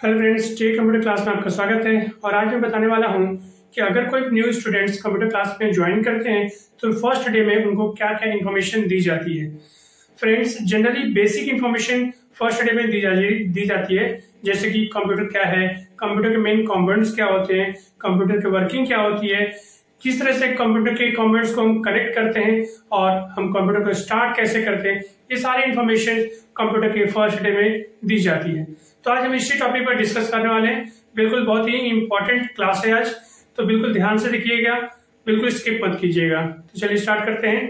Hello friends, tech computer class में आपका स्वागत है। और आज मैं बताने वाला हूं कि अगर कोई न्यू स्टूडेंट्स कंप्यूटर क्लास में ज्वाइन करते हैं तो फर्स्ट डे में उनको क्या क्या इन्फॉर्मेशन दी जाती है। Friends, generally basic information first day में दी जाती है, जैसे कि कंप्यूटर क्या है, कंप्यूटर के मेन कंपोनेंट्स क्या होते हैं, कंप्यूटर की वर्किंग क्या होती है, किस तरह से कंप्यूटर के कंपोनेंट्स को हम कनेक्ट करते हैं और हम कंप्यूटर को स्टार्ट कैसे करते हैं। ये सारी इन्फॉर्मेशन कंप्यूटर के फर्स्ट डे में दी जाती है। तो आज हम इसी टॉपिक पर डिस्कस करने वाले हैं। बिल्कुल बहुत ही इंपॉर्टेंट क्लास है आज, तो बिल्कुल ध्यान से देखिएगा, बिल्कुल स्किप मत कीजिएगा। तो चलिए स्टार्ट करते हैं।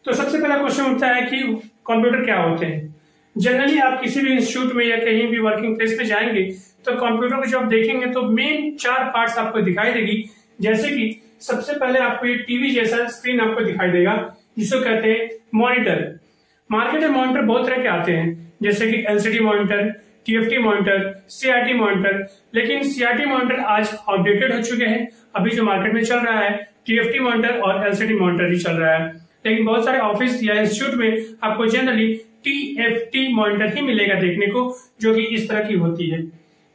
तो सबसे पहला क्वेश्चन उठता है कि कंप्यूटर क्या होते हैं। जनरली आप किसी भी इंस्टीट्यूट में या कहीं भी वर्किंग प्लेस में जाएंगे तो कंप्यूटर को जब आप देखेंगे तो मेन 4 पार्ट्स आपको दिखाई देगी। जैसे कि सबसे पहले आपको ये टीवी जैसा स्क्रीन आपको दिखाई देगा, जिसको कहते हैं मॉनिटर। मार्केट में मॉनिटर बहुत तरह के आते हैं, जैसे कि LCD monitor, TFT monitor, CRT monitor. लेकिन सीआरटी मॉनिटर आज आउटडेटेड हो चुके हैं। अभी जो मार्केट में चल रहा है टीएफटी मॉनिटर और एलसीडी मॉनिटर ही चल रहा है। लेकिन बहुत सारे ऑफिस या इंस्टीट्यूट में आपको जनरली टीएफटी मॉनिटर ही मिलेगा देखने को, जो कि इस तरह की होती है।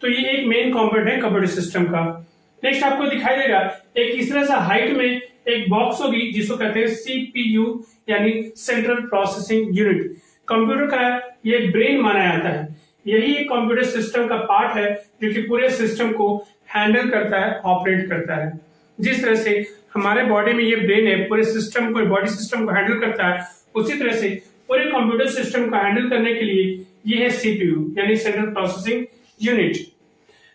तो ये एक मेन कंपोनेंट है कंप्यूटर सिस्टम का। नेक्स्ट आपको दिखाई देगा एक इस तरह से हाइट में एक बॉक्स होगी, जिसको कहते हैं सीपीयू यानी सेंट्रल प्रोसेसिंग यूनिट। कंप्यूटर का ये ब्रेन माना जाता है। यही एक कंप्यूटर सिस्टम का पार्ट है जो कि पूरे सिस्टम को हैंडल करता है, ऑपरेट करता है। जिस तरह से हमारे बॉडी में ये ब्रेन है, पूरे सिस्टम को, बॉडी सिस्टम को हैंडल करता है, उसी तरह से पूरे कंप्यूटर सिस्टम को हैंडल करने के लिए ये है सीपीयू यानी central processing unit.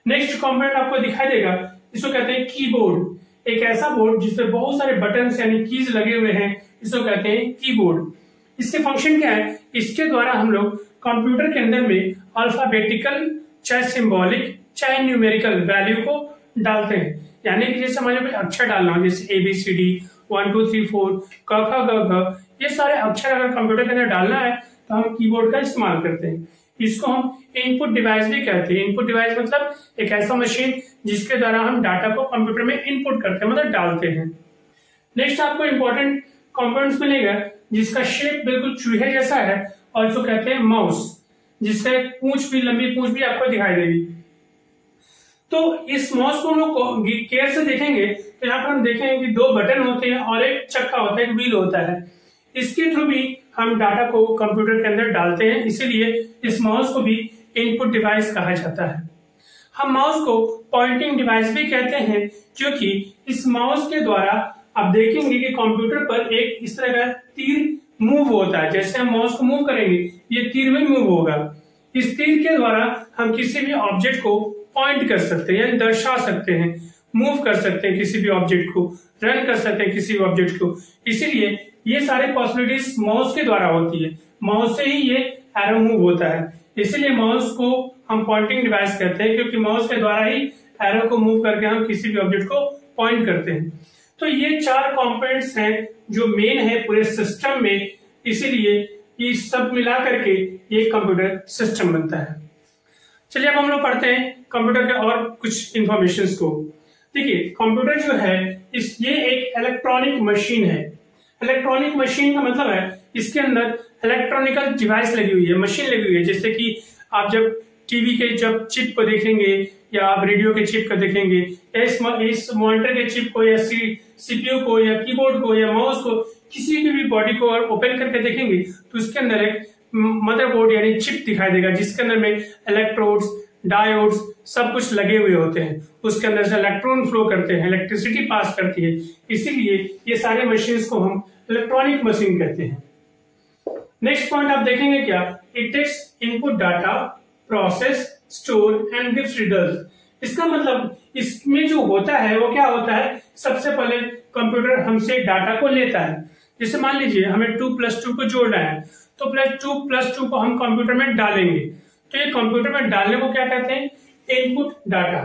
Next component आपको दिखाई देगा, इसको कहते हैं कीबोर्ड। एक ऐसा बोर्ड जिसमें बहुत सारे बटन यानी कीज लगे हुए हैं, इसको कहते हैं कीबोर्ड। इसके फंक्शन क्या है, इसके द्वारा हम लोग कंप्यूटर के अंदर में अल्फाबेटिकल चाहे सिंबॉलिक चाहे न्यूमेरिकल वैल्यू को डालते हैं। यानी कि जैसे हमारे कोई अक्षर डालना हो, जैसे ABCD 1 2 3 4 क ख ग घ, ये सारे अक्षर अगर कंप्यूटर के अंदर डालना है तो हम कीबोर्ड का इस्तेमाल करते हैं। इसको हम इनपुट डिवाइस भी कहते हैं। इनपुट डिवाइस मतलब एक ऐसा मशीन जिसके द्वारा हम डाटा को कंप्यूटर में इनपुट करते हैं, मतलब डालते हैं। नेक्स्ट आपको इंपॉर्टेंट कंपोनेंट्स मिलेगा जिसका शेप बिल्कुल चूहे जैसा है और इसको कहते हैं माउस, जिससे पूंछ भी, लंबी पूंछ भी आपको दिखाई देगी। तो इस माउस को हम लोग केयर से देखेंगे तो यहाँ पर हम देखेंगे कि 2 बटन होते हैं और एक चक्का होता है, एक व्हील होता है। इसके थ्रू भी हम डाटा को कंप्यूटर के अंदर डालते हैं, इसीलिए इस माउस को भी इनपुट डिवाइस कहा जाता है। हम माउस को पॉइंटिंग डिवाइस भी कहते हैं, क्योंकि इस माउस के द्वारा आप देखेंगे कि कंप्यूटर पर एक इस तरह का तीर मूव होता है। जैसे हम माउस को मूव करेंगे, ये तीर भी मूव होगा। इस तीर के द्वारा हम किसी भी ऑब्जेक्ट को पॉइंट कर सकते हैं, यानी दर्शा सकते हैं, मूव कर सकते हैं किसी भी ऑब्जेक्ट को, रन कर सकते हैं किसी भी ऑब्जेक्ट को। इसीलिए ये सारे पॉसिबिलिटीज माउस के द्वारा होती है। माउस से ही ये एरो मूव होता है, इसीलिए माउस को हम पॉइंटिंग डिवाइस कहते हैं, क्योंकि माउस के द्वारा ही एरो को मूव करके हम किसी भी ऑब्जेक्ट को पॉइंट करते हैं। तो ये 4 कंपोनेंट्स हैं जो मेन है पूरे सिस्टम में, इसीलिए ये सब मिला करके ये कंप्यूटर सिस्टम बनता है। चलिए अब हम लोग पढ़ते हैं कंप्यूटर के और कुछ इंफॉर्मेशन को। देखिए, कंप्यूटर जो है ये एक इलेक्ट्रॉनिक मशीन है। इलेक्ट्रॉनिक मशीन का मतलब है इसके अंदर इलेक्ट्रॉनिकल डिवाइस लगी हुई है, मशीन लगी हुई है। जैसे कि आप जब टीवी के जब चिप को देखेंगे या आप रेडियो के चिप को देखेंगे, इस मॉनिटर के चिप को या सीपीयू को या कीबोर्ड को या माउस को, किसी की भी बॉडी को ओपन करके देखेंगे तो उसके अंदर एक मदरबोर्ड यानी चिप दिखाई देगा, जिसके अंदर में इलेक्ट्रोड्स, डायोड्स सब कुछ लगे हुए होते हैं। उसके अंदर से इलेक्ट्रॉन फ्लो करते हैं, इलेक्ट्रिसिटी पास करती है। इसीलिए ये सारे मशीन्स को हम इलेक्ट्रॉनिक मशीन कहते हैं। नेक्स्ट पॉइंट आप देखेंगे क्या, it takes input data, process, store and gives result. इसका मतलब इसमें जो होता है वो क्या होता है, सबसे पहले कंप्यूटर हमसे डाटा को लेता है। जैसे मान लीजिए हमें 2 + 2 को जोड़ना है, तो +2 को हम कंप्यूटर में डालेंगे। तो ये कंप्यूटर में डालने को क्या कहते हैं, इनपुट डाटा।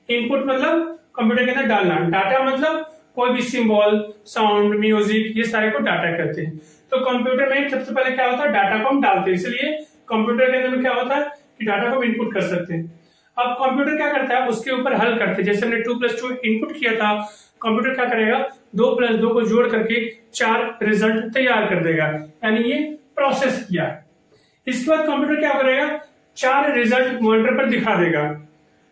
इनपुट मतलब कंप्यूटर के अंदर डालना, डाटा मतलब कोई भी सिंबल, साउंड, म्यूजिक, ये सारे को डाटा कहते हैं। तो कंप्यूटर में सबसे पहले क्या होता है, डाटा को हम डालते हैं। इसलिए कंप्यूटर के अंदर में क्या होता है कि डाटा को हम इनपुट कर सकते हैं। अब कंप्यूटर क्या करता है, उसके ऊपर हल करते हैं। जैसे हमने 2 + 2 इनपुट किया था, कंप्यूटर क्या करेगा, 2 + 2 को जोड़ करके 4 रिजल्ट तैयार कर देगा, यानी ये प्रोसेस किया। इसके बाद कंप्यूटर क्या करेगा, 4 रिजल्ट मॉनिटर पर दिखा देगा,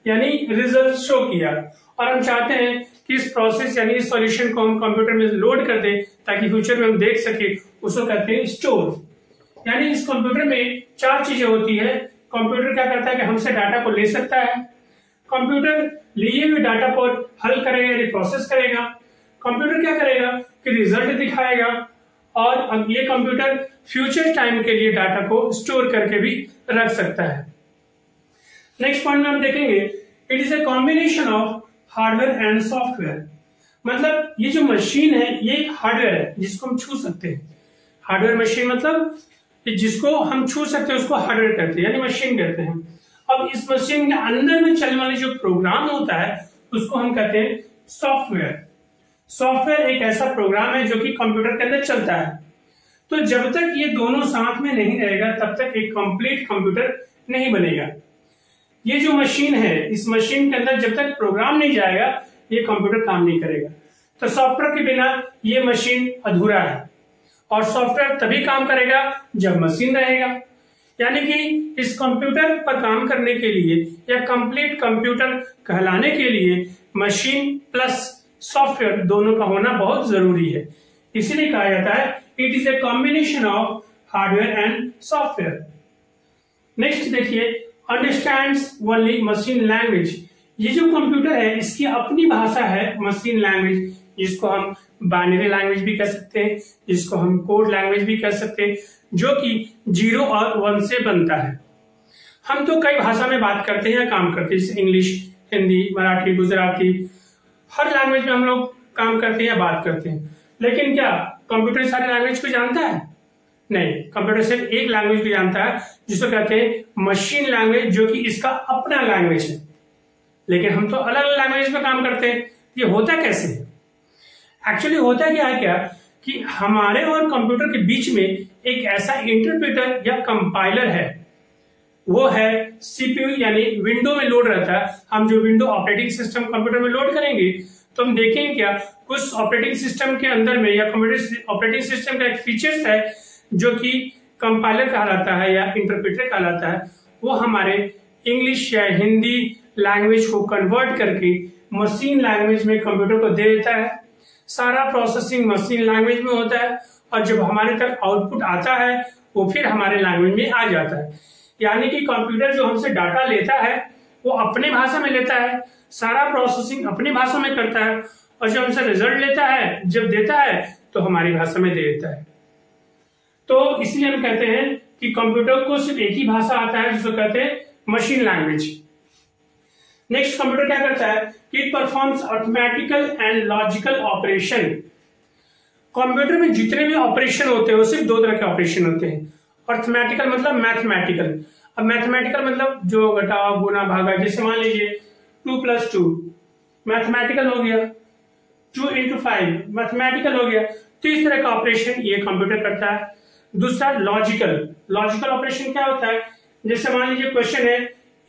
यानी रिजल्ट शो किया। और हम चाहते हैं कि इस प्रोसेस यानी इस सॉल्यूशन को हम कंप्यूटर में लोड कर दें ताकि फ्यूचर में हम देख सके, उसको कहते हैं स्टोर। यानी इस कंप्यूटर में 4 चीजें होती है। कंप्यूटर क्या करता है कि हमसे डाटा को ले सकता है, कंप्यूटर लिए हुए डाटा को हल करेगा यानी प्रोसेस करेगा, कंप्यूटर क्या करेगा कि रिजल्ट दिखाएगा, और अब ये कंप्यूटर फ्यूचर टाइम के लिए डाटा को स्टोर करके भी रख सकता है। नेक्स्ट पॉइंट में हम देखेंगे, it is a combination of hardware and software. मतलब ये जो मशीन है ये एक हार्डवेयर है जिसको हम छू सकते हैं। हार्डवेयर मशीन मतलब जिसको हम छू सकते हैं उसको हार्डवेयर कहते हैं यानी मशीन कहते हैं। अब इस मशीन के अंदर में चलने वाले जो प्रोग्राम होता है उसको हम कहते हैं सॉफ्टवेयर। सॉफ्टवेयर एक ऐसा प्रोग्राम है जो कि कंप्यूटर के अंदर चलता है। तो जब तक ये दोनों साथ में नहीं रहेगा तब तक एक कंप्लीट कंप्यूटर नहीं बनेगा। ये जो मशीन है इस मशीन के अंदर जब तक प्रोग्राम नहीं जाएगा ये कंप्यूटर काम नहीं करेगा। तो सॉफ्टवेयर के बिना ये मशीन अधूरा है, और सॉफ्टवेयर तभी काम करेगा जब मशीन रहेगा। यानी कि इस कंप्यूटर पर काम करने के लिए या कंप्लीट कंप्यूटर कहलाने के लिए मशीन प्लस सॉफ्टवेयर दोनों का होना बहुत जरूरी है। इसीलिए कहा जाता है it is a combination of hardware and software. Next देखिए, अंडरस्टैंड्स ओनली मशीन लैंग्वेज। ये जो कंप्यूटर है इसकी अपनी भाषा है मशीन लैंग्वेज, जिसको हम बाइनरी लैंग्वेज भी कह सकते हैं, जिसको हम कोड लैंग्वेज भी कह सकते हैं, जो कि 0 और 1 से बनता है। हम तो कई भाषा में बात करते हैं या काम करते हैं, जैसे इंग्लिश, हिंदी, मराठी, गुजराती, हर लैंग्वेज में हम लोग काम करते हैं या बात करते हैं। लेकिन क्या कंप्यूटर सारी लैंग्वेज को जानता है? नहीं, कंप्यूटर सिर्फ एक लैंग्वेज को जानता है जिसको कहते हैं मशीन लैंग्वेज, जो कि इसका अपना लैंग्वेज है। लेकिन हम तो अलग अलग लैंग्वेज में काम करते हैं। ये होता कैसे है? एक्चुअली होता क्या है क्या कि हमारे और कंप्यूटर के बीच में एक ऐसा इंटरप्रेटर या कंपाइलर है, वो है सीपीयू यानी विंडो में लोड रहता है। हम जो विंडो ऑपरेटिंग सिस्टम कंप्यूटर में लोड करेंगे तो हम देखेंगे क्या कुछ ऑपरेटिंग सिस्टम के अंदर में या कंप्यूटर ऑपरेटिंग सिस्टम का एक फीचर्स है जो कि कंपाइलर कहलाता है या इंटरप्रेटर कहलाता है। वो हमारे इंग्लिश या हिंदी लैंग्वेज को कन्वर्ट करके मशीन लैंग्वेज में कंप्यूटर को दे देता है। सारा प्रोसेसिंग मशीन लैंग्वेज में होता है और जब हमारे तक आउटपुट आता है वो फिर हमारे लैंग्वेज में आ जाता है। यानी कि कंप्यूटर जो हमसे डाटा लेता है वो अपने भाषा में लेता है, सारा प्रोसेसिंग अपनी भाषा में करता है, और जब हमसे रिजल्ट लेता है, जब देता है तो हमारी भाषा में दे देता है। तो इसलिए हम कहते हैं कि कंप्यूटर को सिर्फ एक ही भाषा आता है जिसको कहते हैं मशीन लैंग्वेज। नेक्स्ट, कंप्यूटर क्या करता है कि it performs arithmetical and logical operation. Computer में जितने भी ऑपरेशन होते हैं वो सिर्फ 2 तरह के ऑपरेशन होते हैं। अर्थमेटिकल मतलब मैथमेटिकल। अब मैथमेटिकल मतलब जो घटाव, गुना, भागा, जैसे मान लीजिए 2 + 2 मैथमेटिकल हो गया, 2 × 5 मैथमेटिकल हो गया। तो इस तरह का ऑपरेशन ये कंप्यूटर करता है। दूसरा लॉजिकल। लॉजिकल ऑपरेशन क्या होता है, जैसे मान लीजिए क्वेश्चन है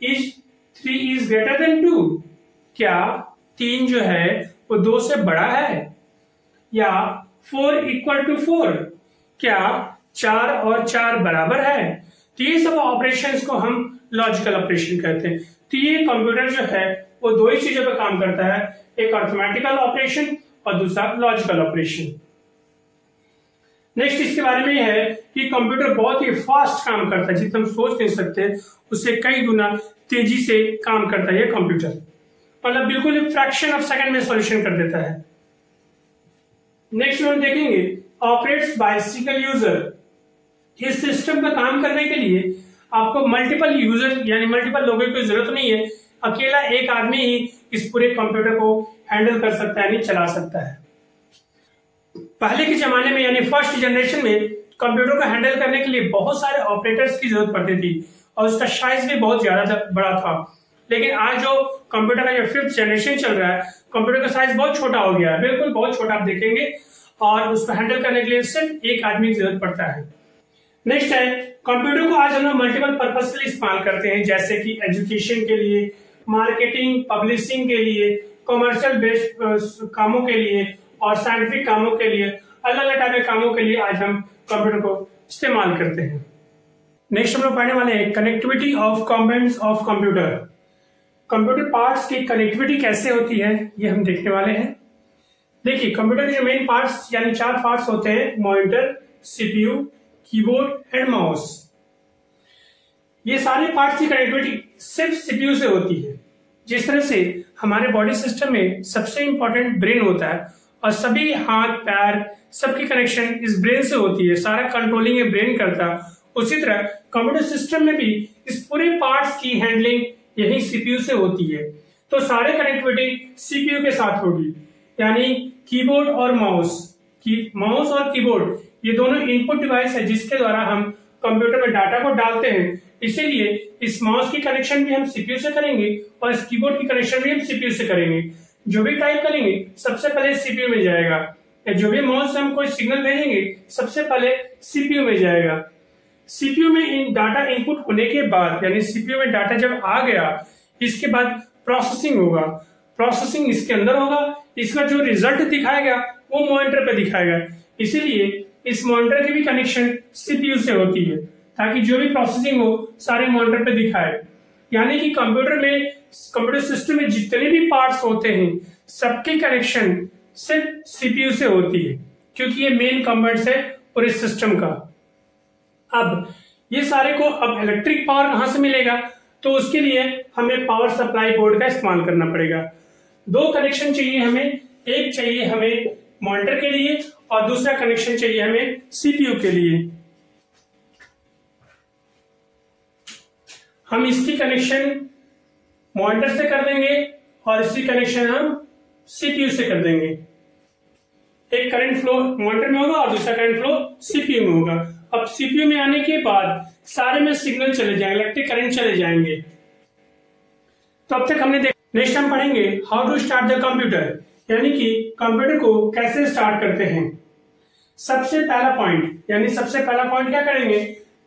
इज 3 is greater than 2, क्या 3 जो है वो 2 से बड़ा है, या 4 = 4, क्या 4 और 4 बराबर है। तो ये सब ऑपरेशंस को हम लॉजिकल ऑपरेशन कहते हैं। तो ये कंप्यूटर जो है वो 2 ही चीजों पर काम करता है, एक अर्थमेटिकल ऑपरेशन और दूसरा लॉजिकल ऑपरेशन। नेक्स्ट इसके बारे में है कि कंप्यूटर बहुत ही फास्ट काम करता है, जितना हम सोच नहीं सकते उससे कई गुना तेजी से काम करता है ये कंप्यूटर। मतलब बिल्कुल फ्रैक्शन ऑफ सेकंड में सॉल्यूशन कर देता है। नेक्स्ट हम देखेंगे ऑपरेट्स बाय सिंगल यूजर। इस सिस्टम पर काम करने के लिए आपको मल्टीपल यूजर यानी मल्टीपल लोगों की जरूरत नहीं है। अकेला एक आदमी ही इस पूरे कंप्यूटर को हैंडल कर सकता है, यानी चला सकता है। पहले के जमाने में यानी फर्स्ट जनरेशन में कंप्यूटर को हैंडल करने के लिए बहुत सारे ऑपरेटर्स की जरूरत पड़ती थी और उसका साइज भी बहुत ज्यादा बड़ा था। लेकिन आज जो कंप्यूटर का जो 5th जनरेशन चल रहा है, कंप्यूटर का साइज बहुत छोटा हो गया है, बिल्कुल बहुत छोटा आप देखेंगे, और उसको हैंडल करने के लिए सिर्फ एक आदमी की जरूरत पड़ता है। नेक्स्ट है कंप्यूटर को आज हम लोग मल्टीपल पर्पज के लिए इस्तेमाल करते हैं, जैसे कि एजुकेशन के लिए, मार्केटिंग, पब्लिशिंग के लिए, कमर्शियल बेस्ड कामों के लिए और साइंटिफिक कामों के लिए, अलग अलग टाइप के कामों के लिए आज हम कंप्यूटर को इस्तेमाल करते हैं। नेक्स्ट हम लोग पढ़ने वाले हैं connectivity of components of computer. Computer parts की कनेक्टिविटी कैसे होती है ये हम देखने वाले हैं। देखिए, कंप्यूटर के जो मेन पार्ट्स यानी 4 पार्ट्स होते हैं, monitor, CPU, keyboard and mouse. ये सारे पार्ट्स की कनेक्टिविटी सिर्फ सीपीयू से होती है। जिस तरह से हमारे बॉडी सिस्टम में सबसे इंपॉर्टेंट ब्रेन होता है और सभी हाथ पैर सबकी कनेक्शन इस ब्रेन से होती है, सारा कंट्रोलिंग ये ब्रेन करता है, उसी तरह कंप्यूटर सिस्टम में भी इस पूरे पार्ट्स की हैंडलिंग यही सीपीयू से होती है। तो सारे कनेक्टिविटी सीपीयू के साथ होगी, यानी कीबोर्ड और माउस माउस और कीबोर्ड ये दोनों इनपुट डिवाइस है जिसके द्वारा हम कंप्यूटर में डाटा को डालते हैं। इसीलिए इस माउस की कनेक्शन भी हम सीपीयू से करेंगे और इस कीबोर्ड की कनेक्शन भी हम सीपीयू से करेंगे। जो भी टाइप करेंगे सबसे पहले सीपीयू में जाएगा, या जो भी माउस से हम कोई सिग्नल भेजेंगे सबसे पहले सीपीयू में जाएगा। सीपीयू में इन डाटा इनपुट होने के बाद, यानी सीपीयू में डाटा जब आ गया, इसके बाद प्रोसेसिंग होगा। प्रोसेसिंग इसके अंदर होगा, इसका जो रिजल्ट दिखाएगा वो मॉनिटर पे दिखाएगा। इसीलिए इस मॉनिटर की भी कनेक्शन सीपीयू से होती है ताकि जो भी प्रोसेसिंग हो सारे मॉनिटर पे दिखाए। यानी कि कंप्यूटर सिस्टम में जितने भी पार्ट्स होते हैं सबकी कनेक्शन सिर्फ सीपीयू से होती है, क्योंकि ये मेन कंपोनेंट्स है पूरे सिस्टम का। अब ये सारे को अब इलेक्ट्रिक पावर कहां से मिलेगा, तो उसके लिए हमें पावर सप्लाई बोर्ड का इस्तेमाल करना पड़ेगा। 2 कनेक्शन चाहिए हमें, एक चाहिए हमें मॉनिटर के लिए और दूसरा कनेक्शन चाहिए हमें सीपीयू के लिए। हम इसकी कनेक्शन मॉनिटर से कर देंगे और इसकी कनेक्शन हम सीपीयू से कर देंगे। एक करंट फ्लो मॉनिटर में होगा और दूसरा करंट फ्लो सीपीयू में होगा। अब सीपीयू में आने के बाद सारे में सिग्नल चले जाएंगे, इलेक्ट्रिक करंट चले जाएंगे। तो अब तक हमने नेक्स्ट हम पढ़ेंगे how to start the computer, यानी कि कंप्यूटर को कैसे स्टार्ट करते हैं। सबसे पहला पॉइंट क्या करेंगे,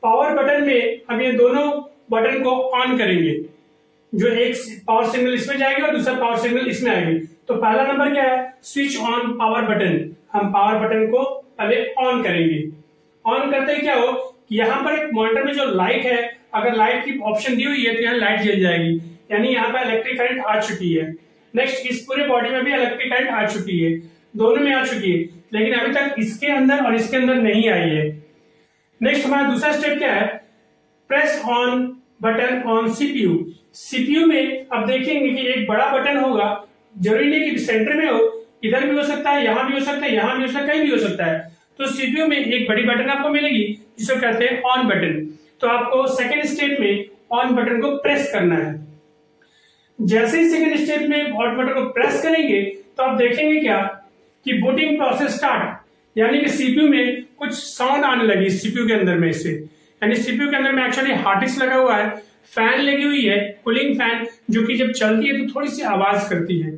पावर बटन में हम ये दोनों बटन को ऑन करेंगे। जो एक पावर सिग्नल इसमें जाएगी और दूसरा पावर सिग्नल इसमें आएगी। तो पहला नंबर क्या है, स्विच ऑन पावर बटन। हम पावर बटन को पहले ऑन करेंगे। ऑन करते ही क्या हो कि यहाँ पर एक मॉनिटर में जो लाइट है, अगर लाइट की ऑप्शन दी हुई है तो यहाँ लाइट जल जाएगी, यानी यहाँ पर इलेक्ट्रिक करंट आ चुकी है। नेक्स्ट, इस पूरे बॉडी में भी इलेक्ट्रिक करंट आ चुकी है, दोनों में आ चुकी है, लेकिन अभी तक इसके अंदर और इसके अंदर नहीं आई है। नेक्स्ट हमारा दूसरा स्टेप क्या है, press on button on CPU. CPU में अब देखेंगे कि एक बड़ा बटन होगा, जरूरी नहीं कि सेंटर में हो, इधर भी हो सकता है, यहां भी हो सकता है, यहां भी हो सकता है, कहीं भी हो सकता है। तो सीपीयू में एक बड़ी बटन आपको मिलेगी जिसको कहते हैं ऑन बटन। तो आपको सेकेंड स्टेप में ऑन बटन को प्रेस करना है। जैसे ही सेकेंड स्टेप में ऑन बटन को प्रेस करेंगे तो आप देखेंगे क्या कि बूटिंग प्रोसेस स्टार्ट, यानी कि सीपीयू में कुछ साउंड आने लगी सीपीयू के अंदर में से। यानी सीपीयू के अंदर में एक्चुअली हार्ड डिस्क लगा हुआ है, फैन लगी हुई है, कूलिंग फैन, जो कि जब चलती है तो थोड़ी सी आवाज करती है।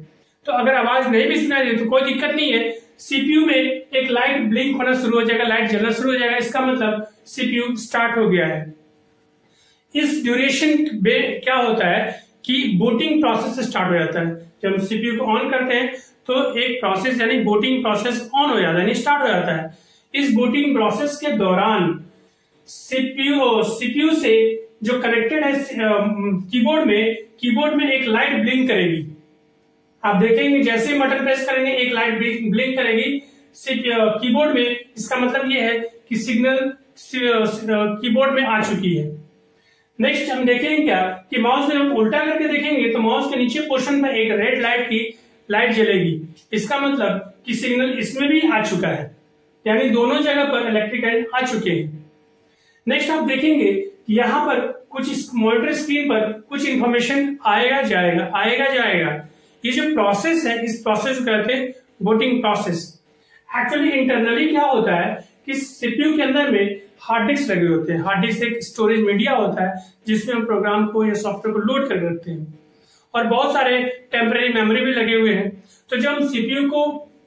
तो अगर आवाज नहीं भी सुनाई दे तो कोई दिक्कत नहीं है, सीपीयू में एक लाइट ब्लिंक होना शुरू हो जाएगा, लाइट जलना शुरू हो जाएगा, इसका मतलब सीपीयू स्टार्ट हो गया है। इस ड्यूरेशन में क्या होता है कि बूटिंग प्रोसेस स्टार्ट हो जाता है। जब हम सीपीयू को ऑन करते हैं तो एक प्रोसेस यानी बूटिंग प्रोसेस ऑन हो जाता है, यानी स्टार्ट हो जाता है। इस बूटिंग प्रोसेस के दौरान सीपीयू से जो कनेक्टेड है कीबोर्ड में एक लाइट ब्लिंक करेगी। आप देखेंगे जैसे ही बटन प्रेस करेंगे एक लाइट ब्लिंक करेगी कीबोर्ड में। इसका मतलब ये है कि सिग्नल कीबोर्ड में आ चुकी है। नेक्स्ट हम देखेंगे क्या कि माउस में हम उल्टा करके देखेंगे तो माउस के नीचे पोर्शन में एक रेड लाइट की लाइट जलेगी। इसका मतलब कि सिग्नल इसमें भी आ चुका है, यानी दोनों जगह पर इलेक्ट्रिक करंट आ चुके हैं। नेक्स्ट आप देखेंगे कि यहाँ पर कुछ इस मॉनिटर स्क्रीन पर कुछ इंफॉर्मेशन आएगा जाएगा। ये जो प्रोसेस है इस प्रोसेस को कहते हैं बूटिंग प्रोसेस। एक्चुअली इंटरनली क्या होता है कि सीपीयू के अंदर में हार्ड डिस्क लगे होते हैं। हार्ड डिस्क एक स्टोरेज मीडिया होता है जिसमें हम प्रोग्राम को या सॉफ्टवेयर को लोड कर रखते हैं, और बहुत सारे टेम्पररी मेमोरी भी लगे हुए हैं। तो जब हम सीपीयू को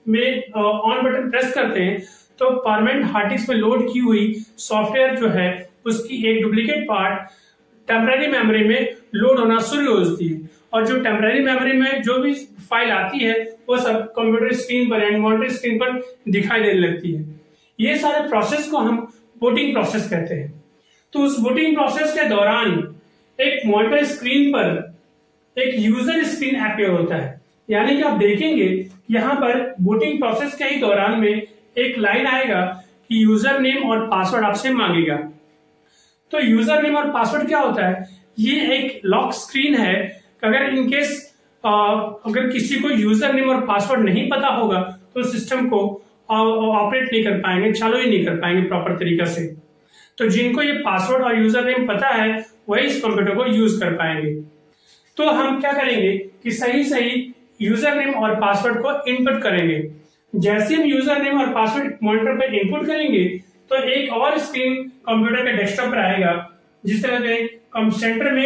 में ऑन बटन प्रेस करते हैं तो परमानेंट हार्ड डिस्क में लोड की हुई सॉफ्टवेयर जो है उसकी एक डुप्लीकेट पार्ट टेम्पररी मेमोरी में लोड होना शुरू हो जाती है, और जो टेम्पररी मेमोरी में जो भी फाइल आती है वो सब कंप्यूटर स्क्रीन पर या मॉनिटर स्क्रीन पर दिखाई देने लगती है। ये सारे प्रोसेस को हम बूटिंग प्रोसेस कहते हैं। तो उस बूटिंग प्रोसेस के दौरान एक मॉनिटर स्क्रीन पर एक यूजर स्क्रीन अपीयर होता है। यानी कि आप देखेंगे यहां पर बूटिंग प्रोसेस के ही दौरान में एक लाइन आएगा कि यूजर नेम और पासवर्ड आपसे मांगेगा। तो यूजर नेम और पासवर्ड क्या होता है? ये एक लॉक स्क्रीन है। अगर इनकेस अगर किसी को यूजर नेम और पासवर्ड नहीं पता होगा तो सिस्टम को ऑपरेट नहीं कर पाएंगे, चालू ही नहीं कर पाएंगे प्रॉपर तरीका से। तो जिनको ये पासवर्ड और यूजर नेम पता है वही इस कंप्यूटर को यूज कर पाएंगे। तो हम क्या करेंगे कि सही यूजर नेम और पासवर्ड को इनपुट करेंगे। जैसे हम यूजर नेम और पासवर्ड मॉनिटर पर इनपुट करेंगे तो एक और स्क्रीन कंप्यूटर के डेस्कटॉप पर आएगा, जिस तरह से सेंटर में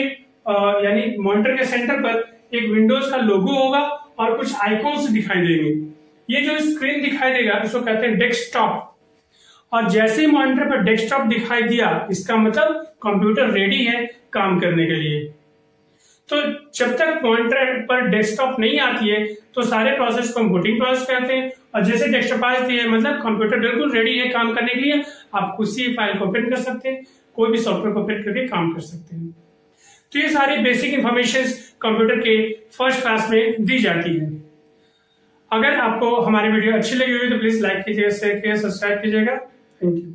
यानी मॉनिटर के सेंटर पर एक विंडोज का लोगो होगा और कुछ आइकॉन्स दिखाई देंगे। ये जो स्क्रीन दिखाई देगा इसको कहते हैं डेस्कटॉप। और जैसे ही मॉनिटर पर डेस्कटॉप दिखाई दिया इसका मतलब कंप्यूटर रेडी है काम करने के लिए। तो जब तक मॉनिटर पर डेस्कटॉप नहीं आती है तो सारे प्रोसेस को हम बूटिंग प्रोसेस कहते हैं। और जैसे डेस्कटॉप आती है मतलब कंप्यूटर बिल्कुल रेडी है काम करने के लिए। आप किसी फाइल को ओपन कर सकते हैं, कोई भी सॉफ्टवेयर को ओपन करके काम कर सकते हैं। तो ये सारी बेसिक इंफॉर्मेशन कंप्यूटर के फर्स्ट क्लास में दी जाती है। अगर आपको हमारी वीडियो अच्छी लगी हुई तो प्लीज लाइक कीजिएगा, शेयर कीजिएगा, सब्सक्राइब कीजिएगा। Thank you.